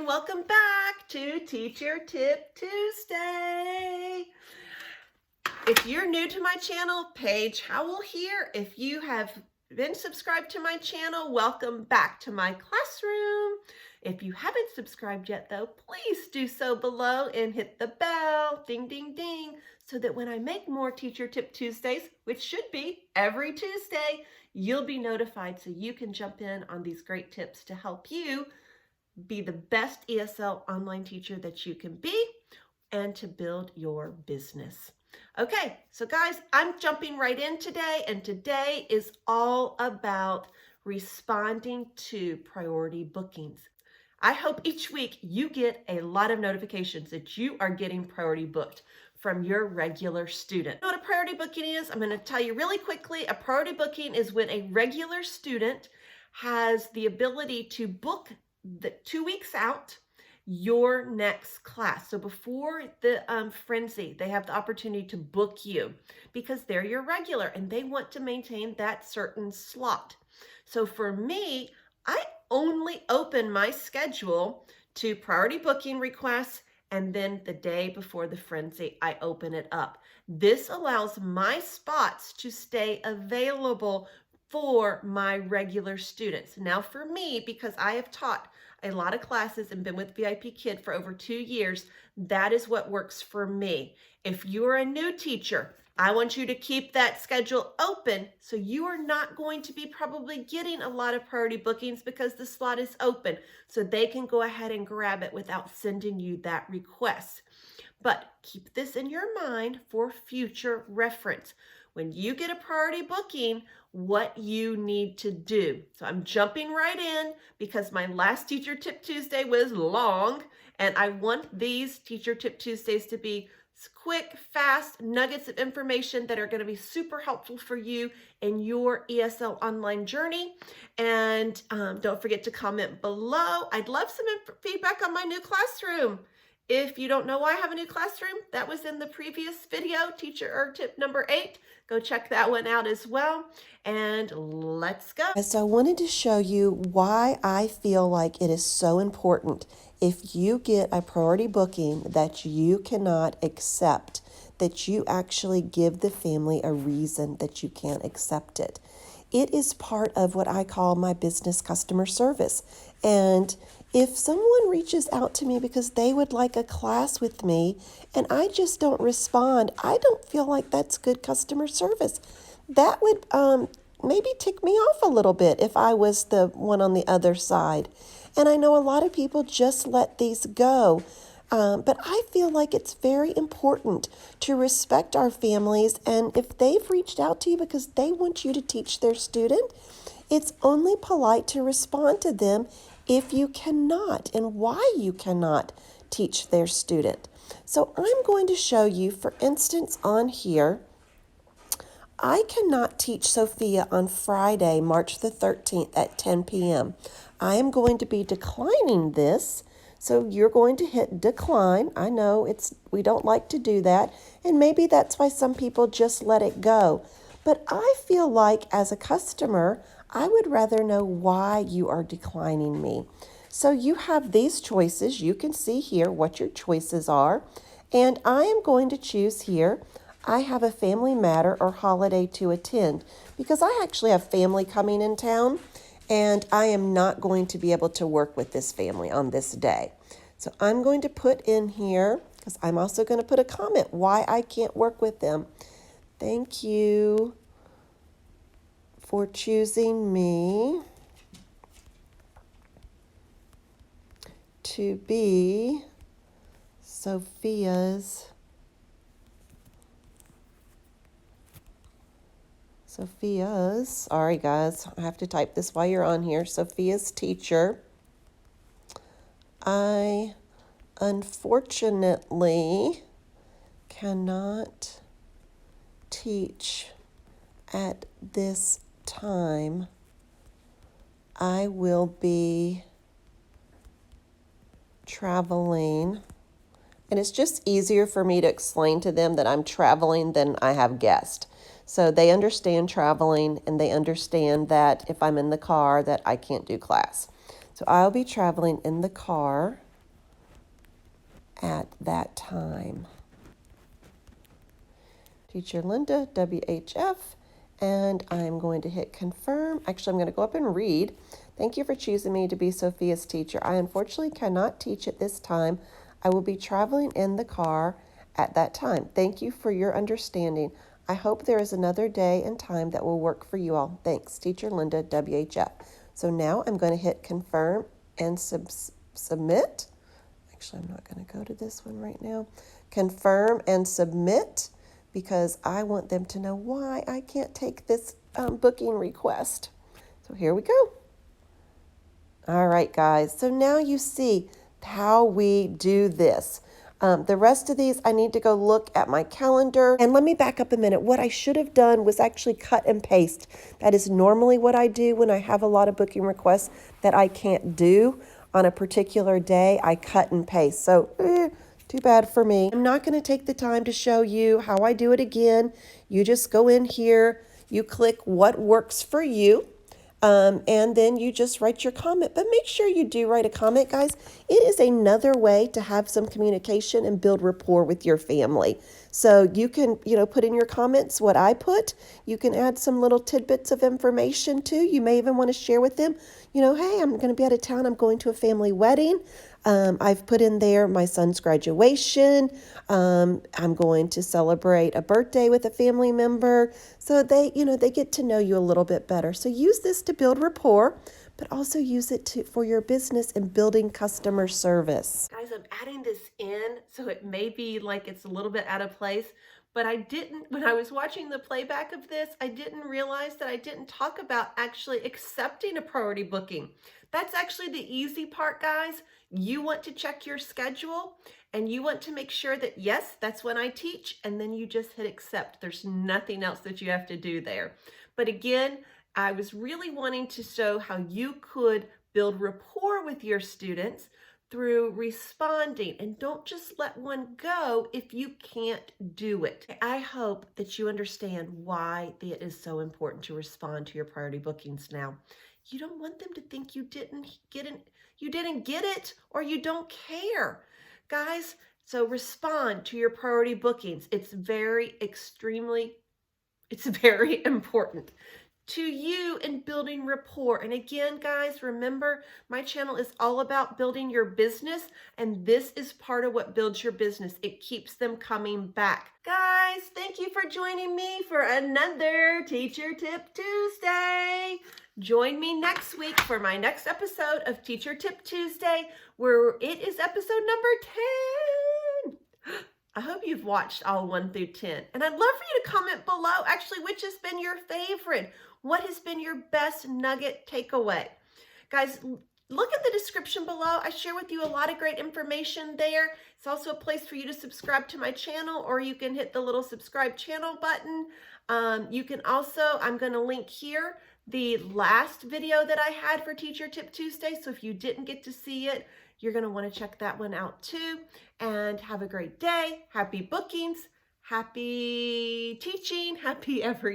and welcome back to Teacher Tip Tuesday. If you're new to my channel, Paige Howell here. If you have been subscribed to my channel, welcome back to my classroom. If you haven't subscribed yet though, please do so below and hit the bell, ding, ding, ding, so that when I make more Teacher Tip Tuesdays, which should be every Tuesday, you'll be notified so you can jump in on these great tips to help you be the best ESL online teacher that you can be and to build your business. Okay, so guys, I'm jumping right in today, and today is all about responding to priority bookings. I hope each week you get a lot of notifications that you are getting priority booked from your regular student. You know what a priority booking is? I'm going to tell you really quickly. A priority booking is when a regular student has the ability to book 2 weeks out your next class. So before the frenzy, they have the opportunity to book you because they're your regular and they want to maintain that certain slot. So for me, I only open my schedule to priority booking requests, and then the day before the frenzy, I open it up. This allows my spots to stay available for my regular students. Now for me, because I have taught a lot of classes and been with VIPKID for over 2 years, that is what works for me. If you're a new teacher, I want you to keep that schedule open so you are not going to be probably getting a lot of priority bookings because the slot is open, so they can go ahead and grab it without sending you that request. But keep this in your mind for future reference. When you get a priority booking, what you need to do. So I'm jumping right in because my last Teacher Tip Tuesday was long, and I want these Teacher Tip Tuesdays to be quick, fast nuggets of information that are going to be super helpful for you in your ESL online journey. And don't forget to comment below. I'd love some feedback on my new classroom. If you don't know why I have a new classroom, that was in the previous video, teacher tip number 8. Go check that one out as well. And let's go. So I wanted to show you why I feel like it is so important if you get a priority booking that you cannot accept, that you actually give the family a reason that you can't accept it. It is part of what I call my business customer service. And if someone reaches out to me because they would like a class with me and I just don't respond, I don't feel like that's good customer service. That would maybe tick me off a little bit if I was the one on the other side. And I know a lot of people just let these go. But I feel like it's very important to respect our families. And if they've reached out to you because they want you to teach their student, it's only polite to respond to them if you cannot and why you cannot teach their student. So I'm going to show you, for instance, on here, I cannot teach Sophia on Friday, March the 13th at 10 p.m. I am going to be declining this. So you're going to hit decline. I know we don't like to do that. And maybe that's why some people just let it go. But I feel like as a customer, I would rather know why you are declining me. So you have these choices. You can see here what your choices are. And I am going to choose here, I have a family matter or holiday to attend, because I actually have family coming in town and I am not going to be able to work with this family on this day. So I'm going to put in here, because I'm also going to put a comment why I can't work with them. Thank you for choosing me to be Sophia's sorry guys, I have to type this while you're on here, Sophia's teacher. I unfortunately cannot teach at this time. I will be traveling. And it's just easier for me to explain to them that I'm traveling than I have guests. So they understand traveling, and they understand that if I'm in the car that I can't do class. So I'll be traveling in the car at that time. Teacher Linda, WHF, and I'm going to hit confirm. Actually, I'm going to go up and read. Thank you for choosing me to be Sophia's teacher. I unfortunately cannot teach at this time. I will be traveling in the car at that time. Thank you for your understanding. I hope there is another day and time that will work for you all. Thanks, Teacher Linda, WHF. So now I'm going to hit confirm and submit. Actually, I'm not going to go to this one right now. Confirm and submit, because I want them to know why I can't take this booking request. So here we go. All right, guys. So now you see how we do this. The rest of these, I need to go look at my calendar. And let me back up a minute. What I should have done was actually cut and paste. That is normally what I do when I have a lot of booking requests that I can't do on a particular day. I cut and paste. So too bad for me. I'm not going to take the time to show you how I do it again. You just go in here, you click what works for you. And then you just write your comment. But make sure you do write a comment, guys. It is another way to have some communication and build rapport with your family. So you can, put in your comments what I put. You can add some little tidbits of information too. You may even want to share with them, hey, I'm going to be out of town. I'm going to a family wedding. I've put in there my son's graduation. I'm going to celebrate a birthday with a family member. So they get to know you a little bit better. So use this to build rapport, but also use it for your business and building customer service. Guys, I'm adding this in, so it may be like it's a little bit out of place, but when I was watching the playback of this, I didn't realize that I didn't talk about actually accepting a priority booking. That's actually the easy part, guys. You want to check your schedule and you want to make sure that, yes, that's when I teach, and then you just hit accept. There's nothing else that you have to do there. But again, I was really wanting to show how you could build rapport with your students through responding, and don't just let one go if you can't do it. I hope that you understand why it is so important to respond to your priority bookings now. You don't want them to think you didn't get it or you don't care. Guys, so respond to your priority bookings. It's very important to you in building rapport. And again, guys, remember, my channel is all about building your business, and this is part of what builds your business. It keeps them coming back. Guys, thank you for joining me for another Teacher Tip Tuesday. Join me next week for my next episode of Teacher Tip Tuesday, where it is episode number 10. I hope you've watched all 1 through 10. And I'd love for you to comment below, actually, which has been your favorite? What has been your best nugget takeaway? Guys, look at the description below. I share with you a lot of great information there. It's also a place for you to subscribe to my channel, or you can hit the little subscribe channel button. You can also, I'm going to link here the last video that I had for Teacher Tip Tuesday. So if you didn't get to see it, you're going to want to check that one out too. And have a great day. Happy bookings. Happy teaching. Happy everything.